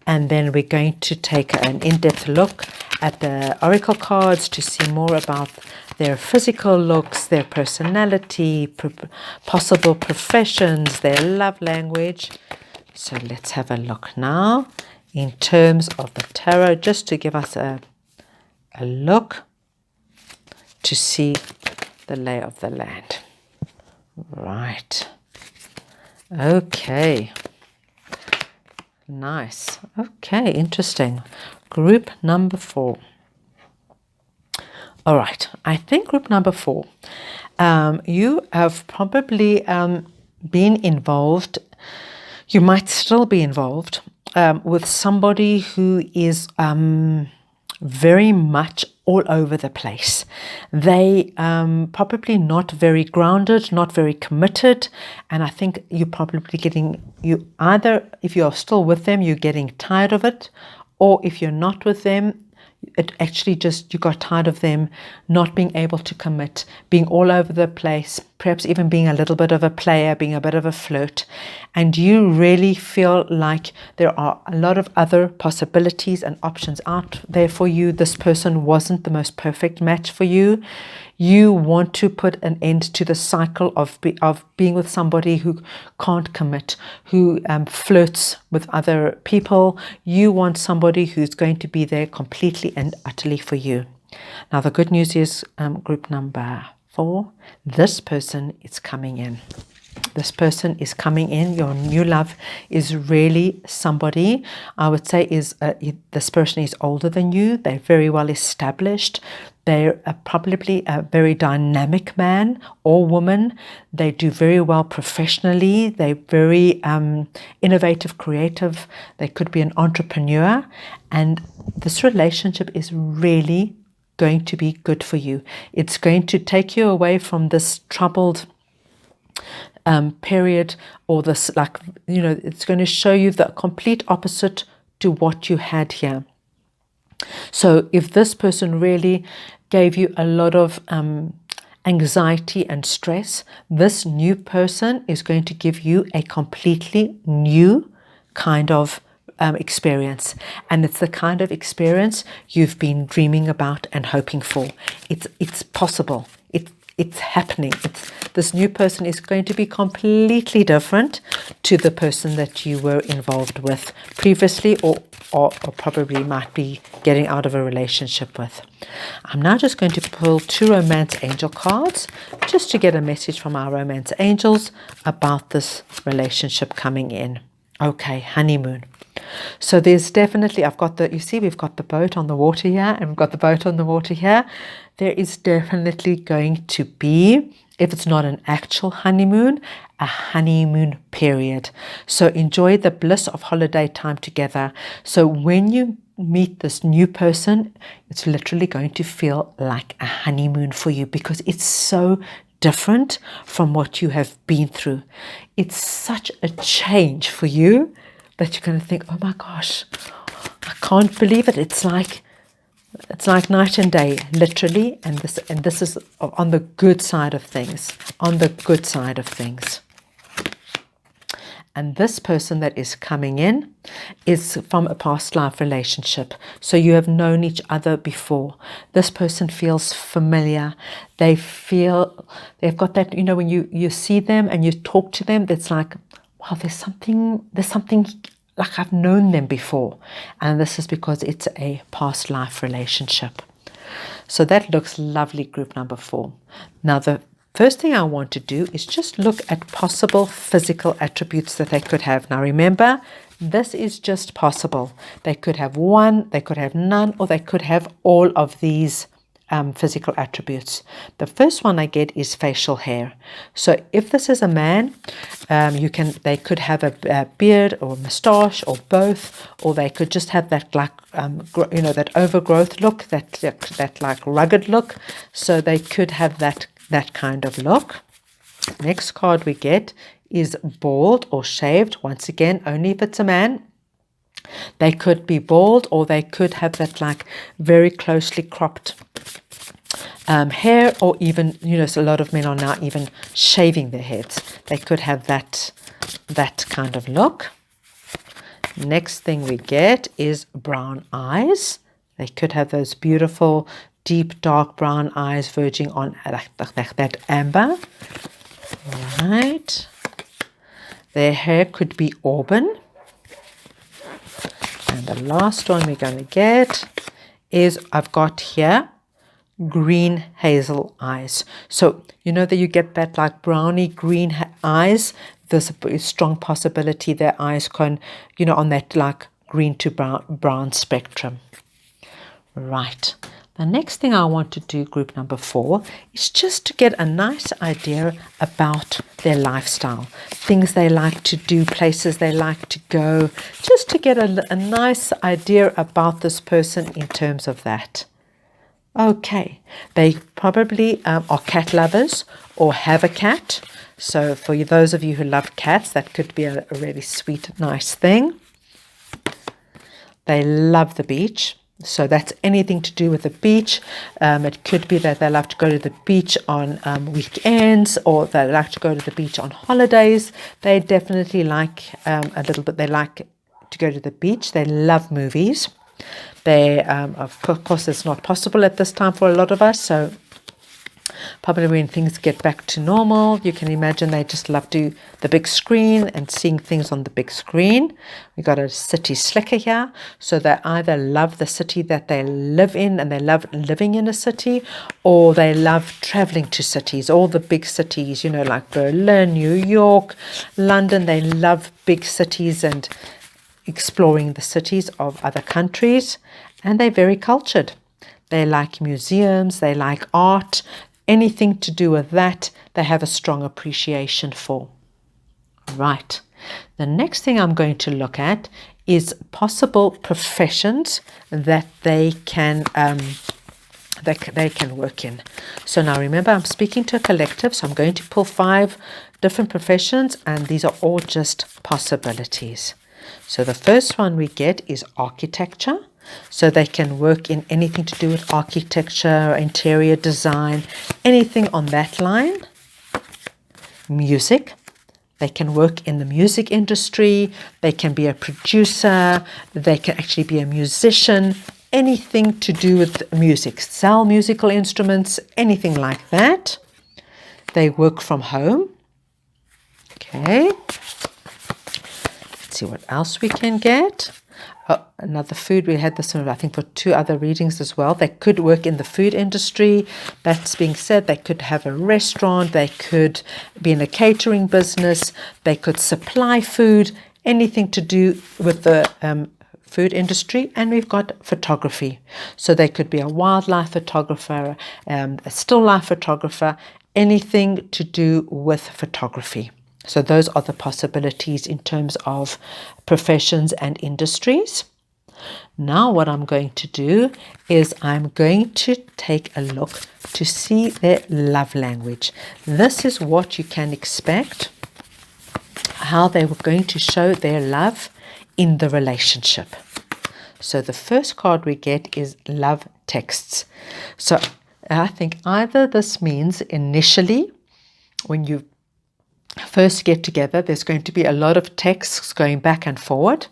And then we're going to take an in-depth look at the oracle cards to see more about their physical looks, their personality, possible professions, their love language. So let's have a look now in terms of the tarot, just to give us a look to see the lay of the land. Right. Okay. Nice. Okay, interesting. Group number 4. All right. I think group number 4, you have probably been involved. You might still be involved with somebody who is very much all over the place. They probably not very grounded, not very committed, and I think you're probably either, if you're still with them, you're getting tired of it, or if you're not with them, it actually just, you got tired of them not being able to commit, being all over the place, perhaps even being a little bit of a player, being a bit of a flirt, and you really feel like there are a lot of other possibilities and options out there for you. This person wasn't the most perfect match for you. You want to put an end to the cycle of being with somebody who can't commit, who flirts with other people. You want somebody who's going to be there completely and utterly for you. Now, the good news is, group number 4, this person is coming in. This person is coming in. Your new love is really somebody, I would say, this person is older than you. They're very well established. They're probably a very dynamic man or woman. They do very well professionally. They're very innovative, creative. They could be an entrepreneur. And this relationship is really going to be good for you. It's going to take you away from this troubled period, or this, it's going to show you the complete opposite to what you had here. So if this person really gave you a lot of anxiety and stress, this new person is going to give you a completely new kind of experience, and it's the kind of experience you've been dreaming about and hoping for. It's possible. It's happening. This new person is going to be completely different to the person that you were involved with previously, or probably might be getting out of a relationship with. I'm now just going to pull 2 romance angel cards just to get a message from our romance angels about this relationship coming in. Okay, honeymoon. So there's definitely, we've got the boat on the water here, and we've got the boat on the water here. There is definitely going to be, if it's not an actual honeymoon, a honeymoon period. So enjoy the bliss of holiday time together. So when you meet this new person, it's literally going to feel like a honeymoon for you, because it's so different from what you have been through. It's such a change for you that you're going to think, oh my gosh, I can't believe it. It's like night and day, literally, and this is on the good side of things, on the good side of things. And this person that is coming in is from a past life relationship. So you have known each other before. This person feels familiar. They've got that, when you see them and you talk to them, it's like, wow, there's something like I've known them before. And this is because it's a past life relationship. So that looks lovely, group number 4. Now, the first thing I want to do is just look at possible physical attributes that they could have. Now, remember, this is just possible. They could have one, they could have none, or they could have all of these physical attributes. The first one I get is facial hair. So if this is a man, they could have a beard or a moustache or both, or they could just have that like that overgrowth look, that like rugged look. So they could have that kind of look. Next card we get is bald or shaved. Once again, only if it's a man. They could be bald, or they could have that like very closely cropped hair, or even, so a lot of men are now even shaving their heads. They could have that kind of look. Next thing we get is brown eyes. They could have those beautiful, deep, dark brown eyes verging on that amber. Right. Their hair could be auburn. And the last one we're going to get is, I've got here, green hazel eyes. So that you get that like browny green eyes. There's a strong possibility their eyes can, on that like green to brown spectrum. Right. The next thing I want to do, group number 4, is just to get a nice idea about their lifestyle, things they like to do, places they like to go, just to get a nice idea about this person in terms of that. Okay, they probably are cat lovers or have a cat. So for those of you who love cats, that could be a really sweet, nice thing. They love the beach. So that's anything to do with the beach. It could be that they love to go to the beach on weekends, or they like to go to the beach on holidays. They definitely like a little bit. They like to go to the beach. They love movies. They, of course, it's not possible at this time for a lot of us. So probably when things get back to normal, you can imagine they just love the big screen and seeing things on the big screen. We got a city slicker here. So they either love the city that they live in and they love living in a city, or they love traveling to cities, all the big cities, like Berlin, New York, London. They love big cities and exploring the cities of other countries. And they're very cultured. They like museums, they like art. Anything to do with that, they have a strong appreciation for. Right. The next thing I'm going to look at is possible professions that they can work in. So now remember, I'm speaking to a collective, so I'm going to pull 5 different professions, and these are all just possibilities. So the first one we get is architecture. So they can work in anything to do with architecture, interior design, anything on that line. Music. They can work in the music industry. They can be a producer. They can actually be a musician. Anything to do with music. Sell musical instruments, anything like that. They work from home. Okay. Let's see what else we can get. Another food, we had this, I think, for 2 other readings as well. They could work in the food industry. That's being said, they could have a restaurant. They could be in a catering business. They could supply food, anything to do with the food industry. And we've got photography. So they could be a wildlife photographer, a still life photographer, anything to do with photography. So those are the possibilities in terms of professions and industries. Now what I'm going to do is I'm going to take a look to see their love language. This is what you can expect, how they were going to show their love in the relationship. So the first card we get is love texts. So I think either this means initially when you first get together, there's going to be a lot of texts going back and forward.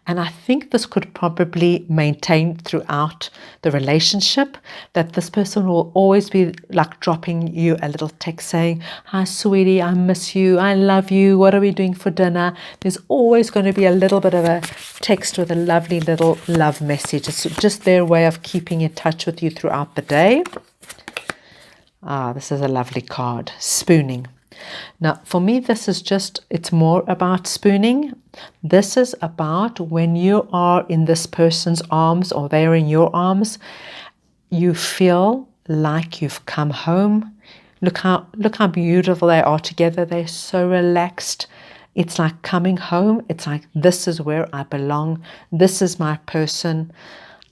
And I think this could probably maintain throughout the relationship, that this person will always be like dropping you a little text saying, "Hi, sweetie, I miss you. I love you. What are we doing for dinner?" There's always going to be a little bit of a text with a lovely little love message. It's just their way of keeping in touch with you throughout the day. This is a lovely card. Spooning. Now, for me, it's more about spooning. This is about when you are in this person's arms or they're in your arms, you feel like you've come home. Look how beautiful they are together. They're so relaxed. It's like coming home. It's like, this is where I belong. This is my person.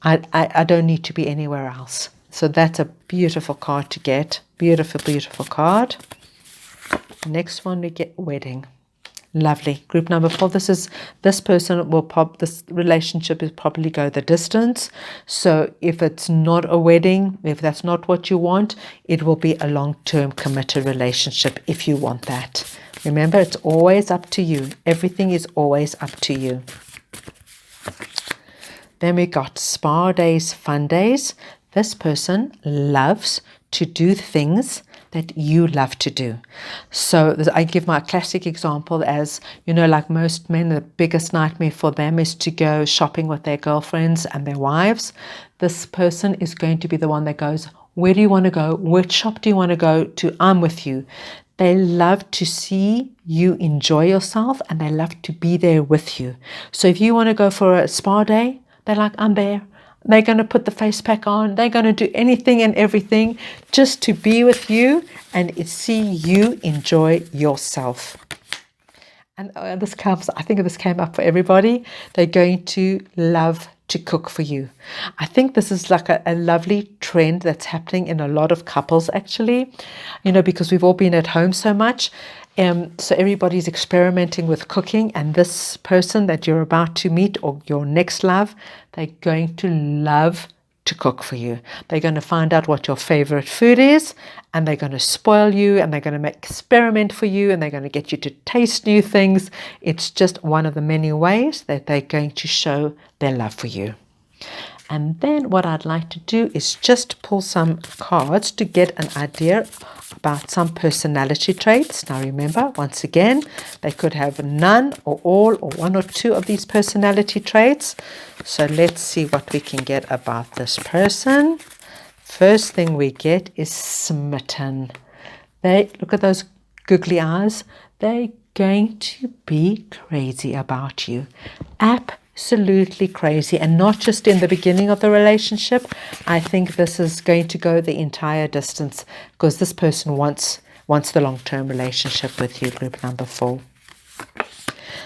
I don't need to be anywhere else. So that's a beautiful card to get. Beautiful, beautiful card. Next one we get wedding. Lovely. Group number 4. This relationship will probably go the distance. So if it's not a wedding, if that's not what you want, it will be a long-term committed relationship if you want that. Remember, it's always up to you. Everything is always up to you. Then we got spa days, fun days. This person loves to do things that you love to do. So I give my classic example as, like most men, the biggest nightmare for them is to go shopping with their girlfriends and their wives. This person is going to be the one that goes, "Where do you want to go? Which shop do you want to go to? I'm with you." They love to see you enjoy yourself and they love to be there with you. So if you want to go for a spa day, they're like, "I'm there." They're going to put the face pack on. They're going to do anything and everything just to be with you and see you enjoy yourself. And I think this came up for everybody. They're going to love to cook for you. I think this is like a lovely trend that's happening in a lot of couples actually, because we've all been at home so much. So everybody's experimenting with cooking, and this person that you're about to meet or your next love, they're going to love to cook for you. They're going to find out what your favorite food is, and they're going to spoil you, and they're going to experiment for you, and they're going to get you to taste new things. It's just one of the many ways that they're going to show their love for you. And then what I'd like to do is just pull some cards to get an idea about some personality traits. Now remember, once again, they could have none or all or one or two of these personality traits. So let's see what we can get about this person. First thing we get is smitten. Look at those googly eyes. They're going to be crazy about you. Absolutely crazy, and not just in the beginning of the relationship. I think this is going to go the entire distance because this person wants the long-term relationship with you, group number 4.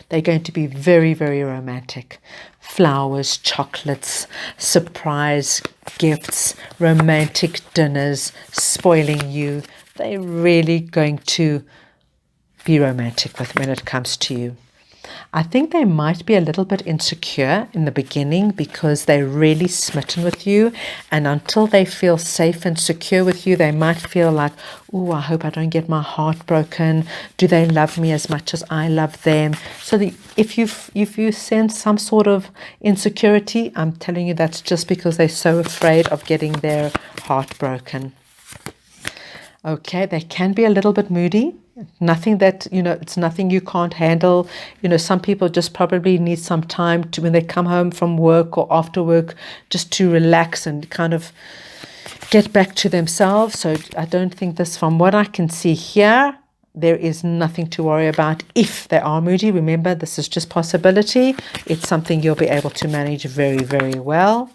They're going to be very, very romantic. Flowers, chocolates, surprise gifts, romantic dinners, spoiling you. They're really going to be romantic when it comes to you. I think they might be a little bit insecure in the beginning because they're really smitten with you, and until they feel safe and secure with you, they might feel like, "Oh, I hope I don't get my heart broken. Do they love me as much as I love them?" So if you sense some sort of insecurity, I'm telling you that's just because they're so afraid of getting their heart broken. Okay, they can be a little bit moody. Nothing that, it's nothing you can't handle. Some people just probably need some time to, when they come home from work or after work, just to relax and kind of get back to themselves. So I don't think this, from what I can see here, there is nothing to worry about if they are moody. Remember, this is just possibility. It's something you'll be able to manage very, very well.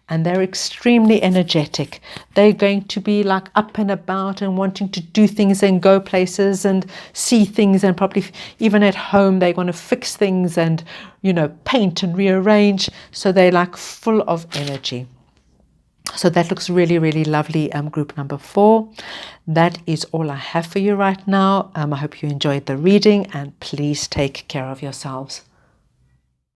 And they're extremely energetic. They're going to be like up and about and wanting to do things and go places and see things, and probably even at home they want to fix things and, paint and rearrange. So they're like full of energy. So that looks really, really lovely, group number 4. That is all I have for you right now. I hope you enjoyed the reading, and please take care of yourselves.